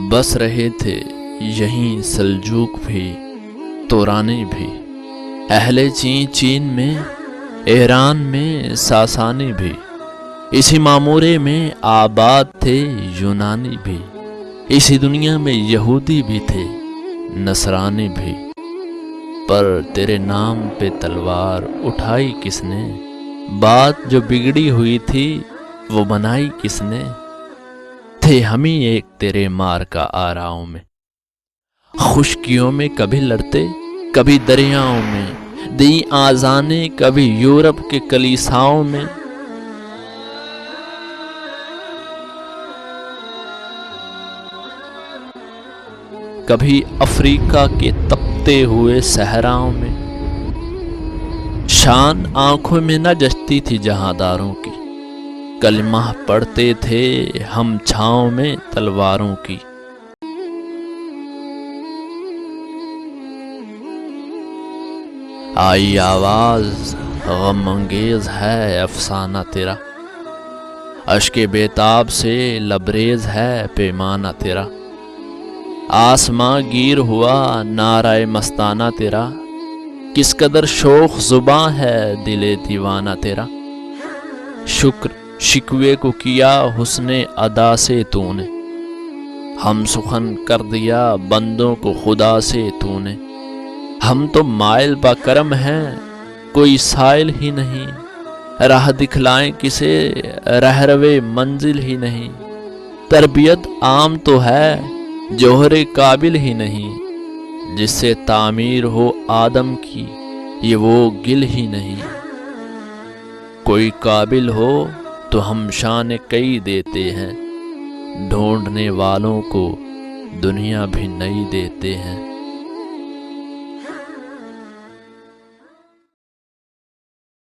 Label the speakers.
Speaker 1: بس رہے تھے یہیں سلجوق بھی تورانی بھی، اہل چین میں، ایران میں ساسانی بھی، اسی معمورے میں آباد تھے یونانی بھی، اسی دنیا میں یہودی بھی تھے نصرانی بھی۔ پر تیرے نام پہ تلوار اٹھائی کس نے؟ بات جو بگڑی ہوئی تھی وہ بنائی کس نے؟ تھے ہم ہی ایک تیرے مار کا آراؤں میں، خشکیوں میں کبھی لڑتے کبھی دریاؤں میں، دی آذانیں کبھی یورپ کے کلیساؤں میں۔ کبھی افریقہ کے تپتے ہوئے صحراؤں میں، شان آنکھوں میں نہ جچتی تھی جہانداروں کی، کلمہ پڑھتے تھے ہم چھاؤں میں تلواروں کی۔ آئی آواز غم انگیز ہے افسانہ تیرا، اشک بیتاب سے لبریز ہے پیمانہ تیرا، آسماں گیر ہوا نعرہ مستانہ تیرا، کس قدر شوخ زباں ہے دل دیوانہ تیرا۔ شکر شکوے کو کیا حسن ادا سے تو نے، ہم سخن کر دیا بندوں کو خدا سے تو نے۔ ہم تو مائل با کرم ہیں کوئی سائل ہی نہیں، راہ دکھلائیں کسے رہروے منزل ہی نہیں۔ تربیت عام تو ہے جوہر قابل ہی نہیں، جس سے تعمیر ہو آدم کی یہ وہ گل ہی نہیں۔ کوئی قابل ہو تو ہم شان کئی دیتے ہیں، ڈھونڈنے والوں کو دنیا بھی نئی دیتے ہیں۔